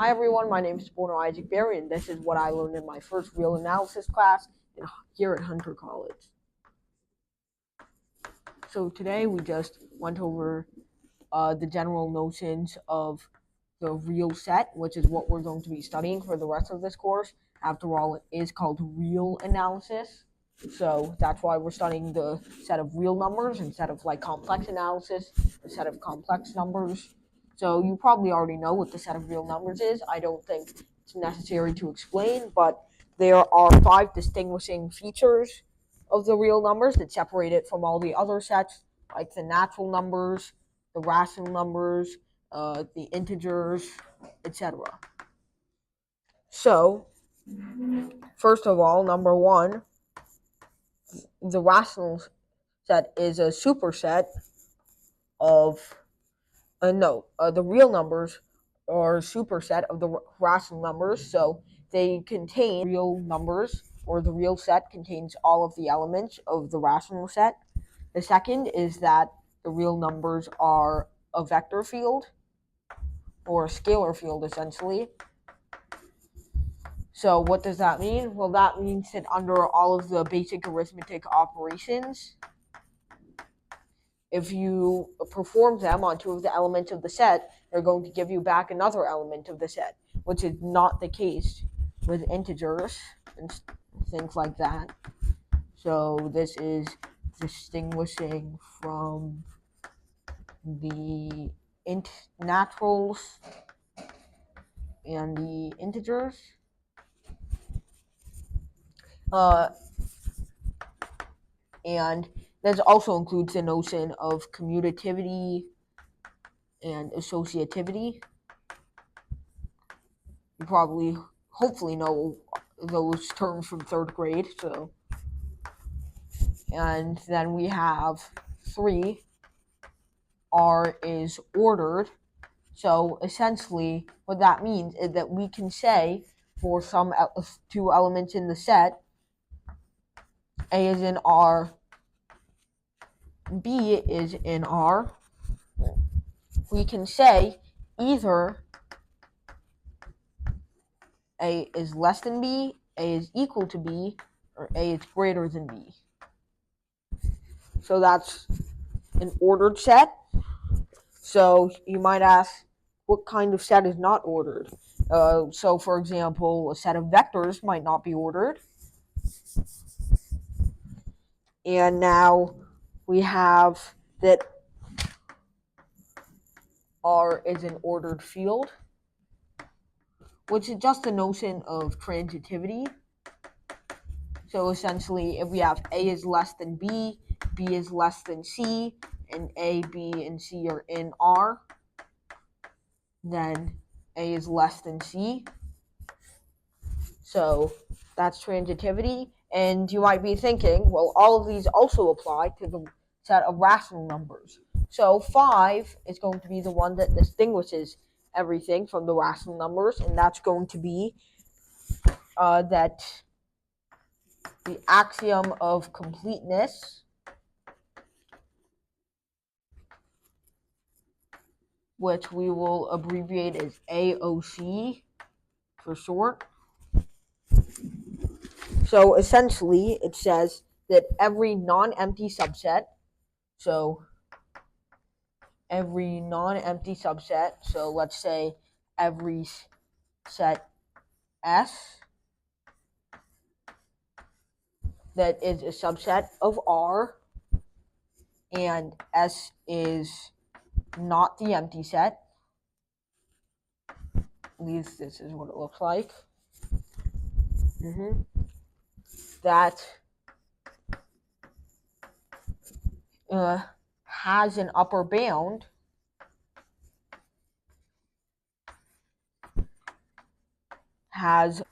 Hi everyone, my name is Isaac Berry, and this is what I learned in my first real analysis class here at Hunter College. So today we just went over the general notions of the real set, which is what we're going to be studying for the rest of this course. After all, it is called real analysis. So that's why we're studying the set of real numbers instead of like complex analysis, a set of complex numbers. So you probably already know what the set of real numbers is. I don't think it's necessary to explain, but there are 5 distinguishing features of the real numbers that separate it from all the other sets, like the natural numbers, the rational numbers, the integers, etc. So, first of all, number 1, the rational set is a superset of the real numbers are a superset of the rational numbers, so they contain real numbers, or the real set contains all of the elements of the rational set. The second is that the real numbers are a vector field, or a scalar field, essentially. So what does that mean? Well, that means that under all of the basic arithmetic operations, if you perform them on 2 of the elements of the set, they're going to give you back another element of the set, which is not the case with integers and things like that. So this is distinguishing from the naturals and the integers. And this also includes the notion of commutativity and associativity. You probably, hopefully, know those terms from 3rd grade. So, and then we have 3. R is ordered. So essentially, what that means is that we can say for some 2 elements in the set, A is in R, B is in R. We can say either A is less than B, A is equal to B, or A is greater than B. So that's an ordered set. So you might ask, what kind of set is not ordered? So for example, a set of vectors might not be ordered. And now we have that R is an ordered field, which is just a notion of transitivity. So essentially, if we have A is less than B, B is less than C, and A, B, and C are in R, then A is less than C. So that's transitivity. And you might be thinking, well, all of these also apply to the set of rational numbers. So 5 is going to be the one that distinguishes everything from the rational numbers, and that's going to be that the axiom of completeness, which we will abbreviate as AOC for short. So essentially, it says that every non-empty subset, so let's say every set S that is a subset of R, and S is not the empty set. At least this is what it looks like. That has an upper bound and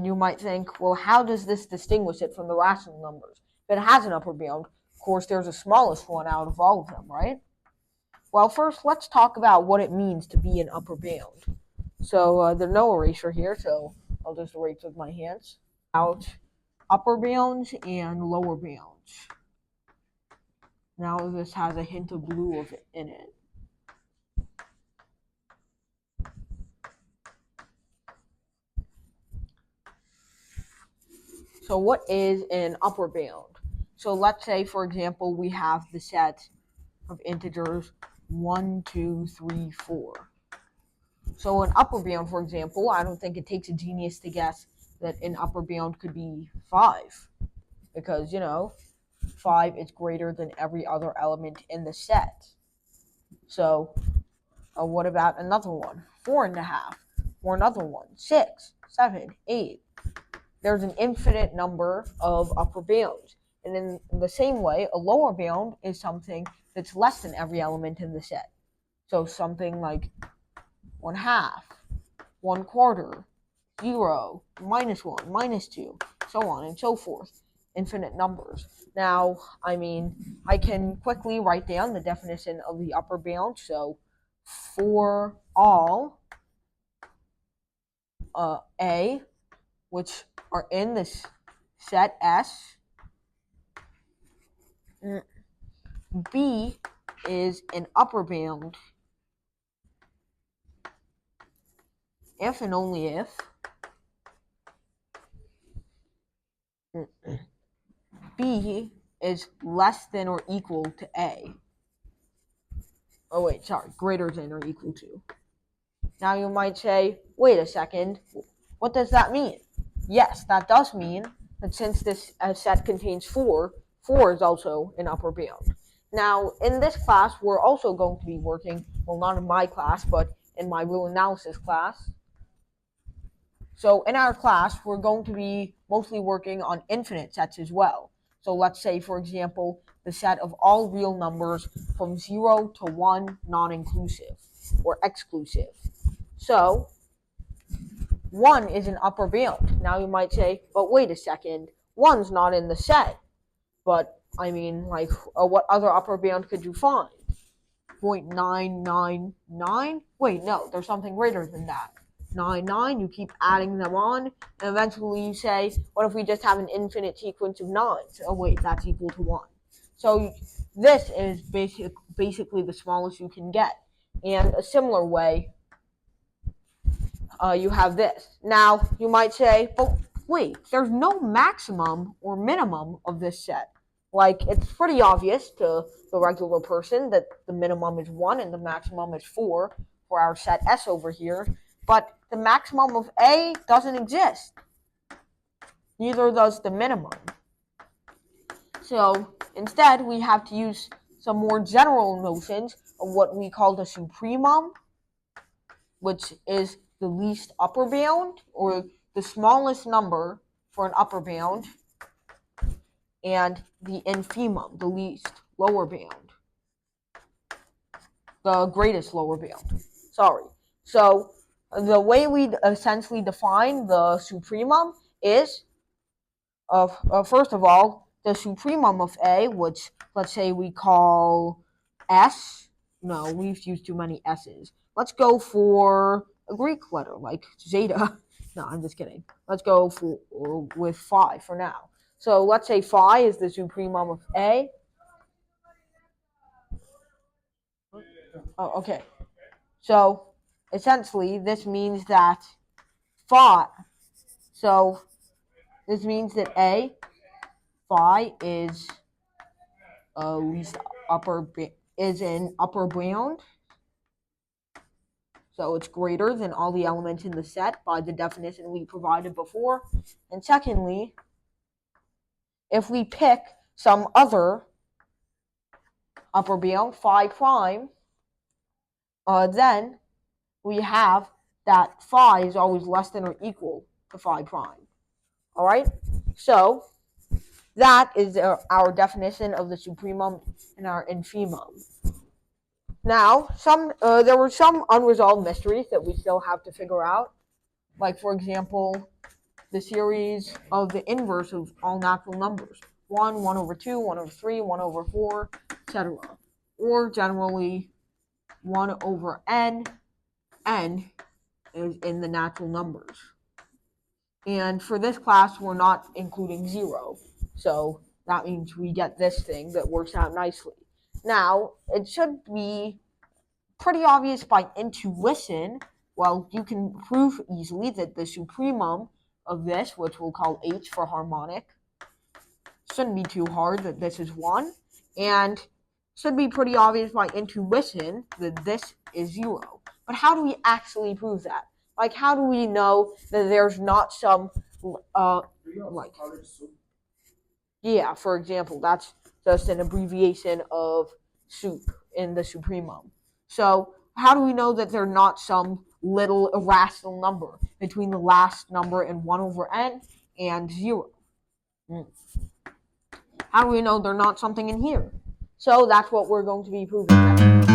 you might think, well, how does this distinguish it from the rational numbers? If it has an upper bound, of course, there's the smallest one out of all of them, right? Well, first, let's talk about what it means to be an upper bound. So there's no eraser here, so I'll just erase with my hands. Out upper bounds and lower bounds. Now this has a hint of blue in it. So what is an upper bound? So let's say, for example, we have the set of integers 1, 2, 3, 4. So an upper bound, for example, I don't think it takes a genius to guess that an upper bound could be 5. Because, 5 is greater than every other element in the set. So what about another one? 4.5. Or another one. 6, 7, 8. There's an infinite number of upper bounds. And in the same way, a lower bound is something that's less than every element in the set. So something like 1/2, 1/4, 0, -1, -2, so on and so forth. Infinite numbers. Now, I can quickly write down the definition of the upper bound. So, for all A, which are in this set S, B is an upper bound if and only if B is less than or equal to A. Oh wait, sorry, greater than or equal to. Now you might say, wait a second, what does that mean? Yes, that does mean that since this set contains 4, 4 is also an upper bound. Now, in this class, we're also going to be working, well, not in my class, but in my real analysis class. So in our class, we're going to be mostly working on infinite sets as well. So let's say, for example, the set of all real numbers from 0 to 1 non-inclusive or exclusive. So 1 is an upper bound. Now you might say, but wait a second, 1's not in the set. But, what other upper bound could you find? 0.999? Wait, no, there's something greater than that. 9, you keep adding them on, and eventually you say, what if we just have an infinite sequence of 9s? Oh wait, that's equal to 1. So this is basically the smallest you can get. And a similar way, you have this. Now, you might say, but wait, there's no maximum or minimum of this set. Like, it's pretty obvious to the regular person that the minimum is 1 and the maximum is 4 for our set S over here. But the maximum of A doesn't exist. Neither does the minimum. So instead, we have to use some more general notions of what we call the supremum, which is the least upper bound, or the smallest number for an upper bound, and the infimum, the least lower bound, the greatest lower bound. Sorry. So the way we essentially define the supremum is, first of all, the supremum of A, which let's say we call S. No, we've used too many S's. Let's go for a Greek letter like zeta. No, I'm just kidding. Let's go with phi for now. So let's say phi is the supremum of A. Oh, okay. So essentially, this means that phi. So this means that A, phi is least upper is an upper bound. So it's greater than all the elements in the set by the definition we provided before. And secondly, if we pick some other upper bound, phi prime, then we have that phi is always less than or equal to phi prime. All right? So that is our definition of the supremum and our infimum. Now, there were some unresolved mysteries that we still have to figure out. Like, for example, the series of the inverse of all natural numbers. 1, 1 over 2, 1 over 3, 1 over 4, etc. Or generally, 1 over n is in the natural numbers. And for this class, we're not including 0. So that means we get this thing that works out nicely. Now, it should be pretty obvious by intuition. Well, you can prove easily that the supremum of this, which we'll call H for harmonic. Shouldn't be too hard that this is 1. And should be pretty obvious by intuition that this is 0. But how do we actually prove that? Like, how do we know that there's not some, like, yeah, for example, that's just an abbreviation of soup in the Supremum. So how do we know that they're not some little irrational number between the last number and 1 over n and 0? How do we know they're not something in here? So that's what we're going to be proving next.